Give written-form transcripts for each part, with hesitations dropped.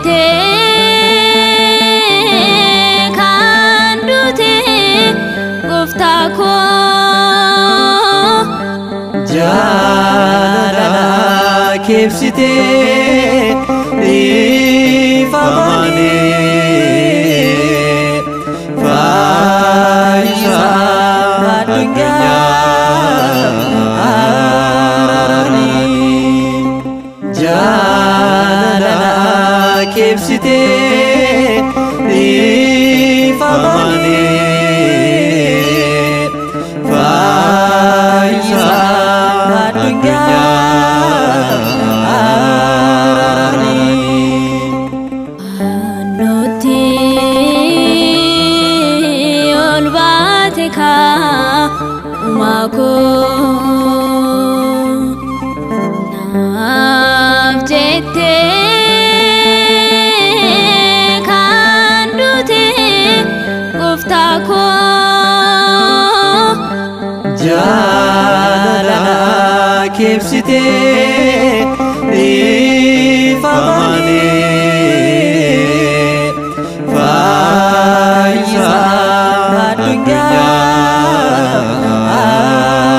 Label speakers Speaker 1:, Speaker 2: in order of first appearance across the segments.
Speaker 1: jette kan dute gooftaa koo
Speaker 2: jaalala keebsite ifamanii faayisaa addunyaa araaranii jaalala keebsite ifamanii faayisaa addunyaa araaranii
Speaker 1: nuti ol baate kaa'umaa koo naaf jette kan dute gooftaa koo
Speaker 2: jaalala keebsite ifamanii faayisaa addunyaa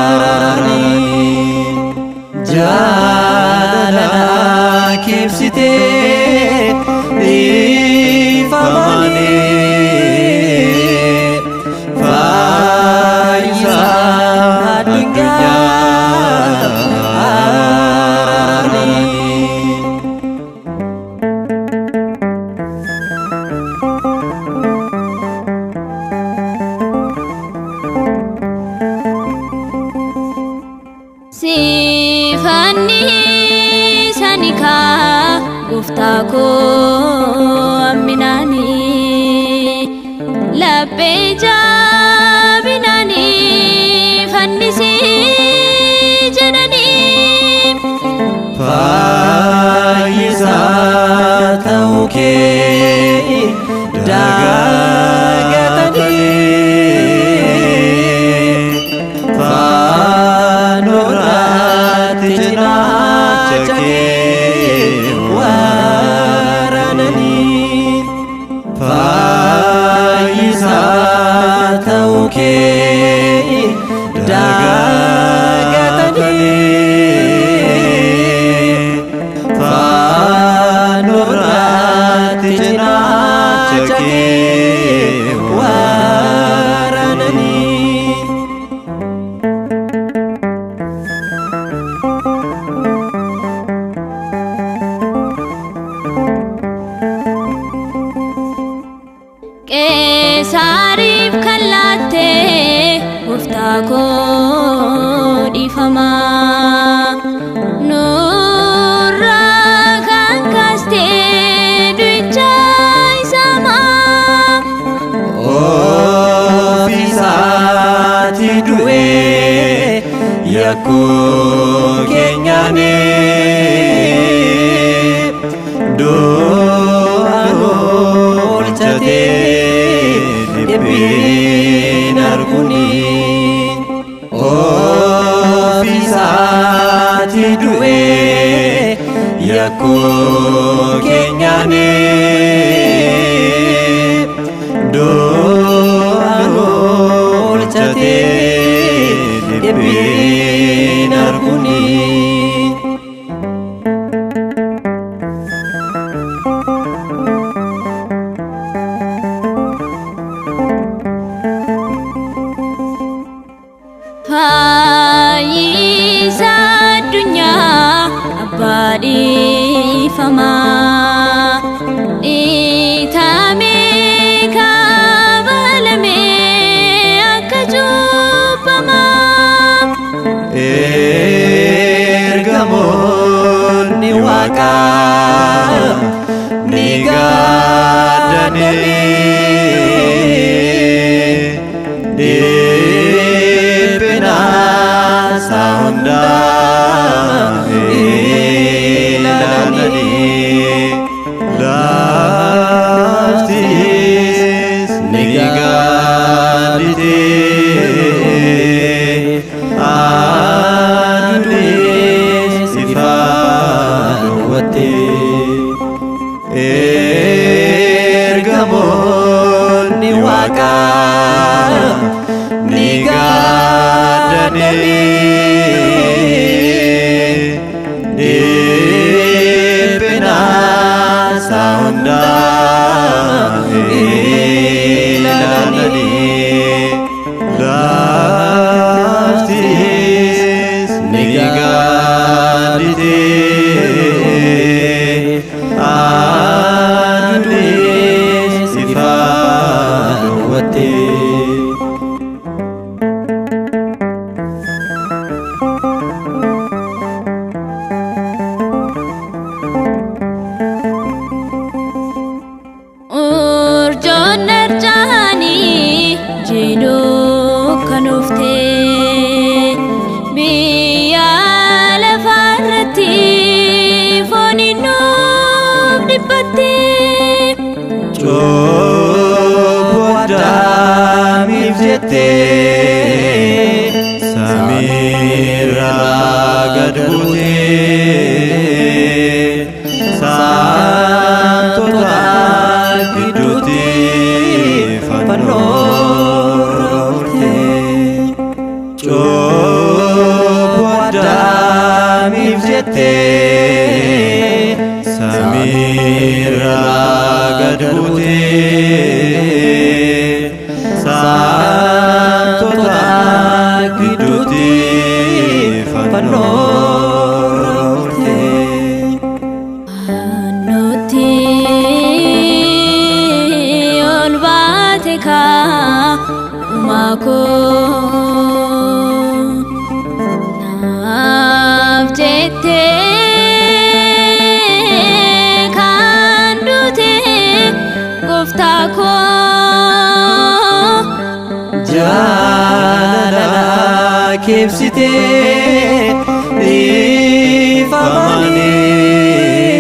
Speaker 2: araaranii jaalala keebsite ifamanii faayisaa addunyaa araaranii
Speaker 1: sifanni sanika gooftaa koo amminani laphee jabinani fannisi jedhani
Speaker 2: faayisaa ta'uu kee dagagatanii faanoraatti cinaacha kee waraananii faayisaa ta'uu kee dagagatanii faanoraatti cinaacha kee waraananii
Speaker 1: qeesaariif kan laatte gooftaa koo dhiifamaa nurraa kan kaaste du'icha isaamaa
Speaker 2: ofiisaati du'ee yakkoo keenyaanii du'aan oolchatee dhibbiin arguunii ofiisaati du'ee yakkoo keenyaanii du'aan oolchatee dhibbiin arguunii faayisaa addunyaa abbaa dhiifamaa dhiitamee kabalamee akka cubbamaa ergamoonni waaqaa ni gaadanii dhiphinasaa hundaa ilaalanii laftis ni gaaditee aduunis ifaan hubattee jettee samiirraa gad buutee saamtota gidduutti fannoo raawwattee cubbuu Addaamiif jettee samiirraa gad buutee saamtota gidduutti fannoo raawwattee
Speaker 1: nuti ol baate kaa'umaa koo naaf jettee kan duute gooftaa koo
Speaker 2: jaalala keebsitee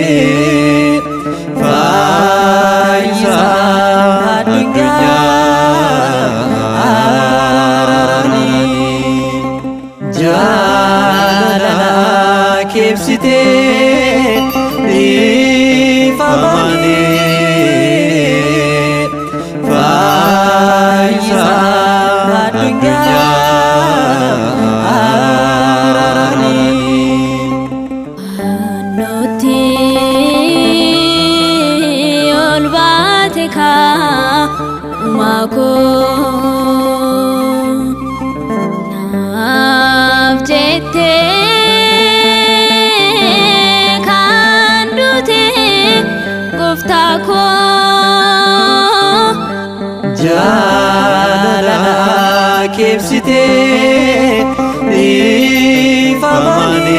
Speaker 2: dhiifamanii fayyisaa addunyaa araaranii jaalala keebsitee dhiifamanii fayyisaa
Speaker 1: nuti ol baate kaa'umaa koo naaf jettee kan duute gooftaa koo
Speaker 2: jaalala keebsitee dhiifamanii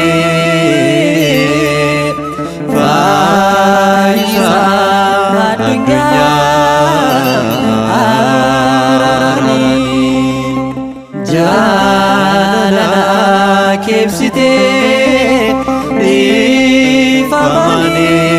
Speaker 2: fayyisaa addunyaa araaranii jaalala keebsitee dhiifamanii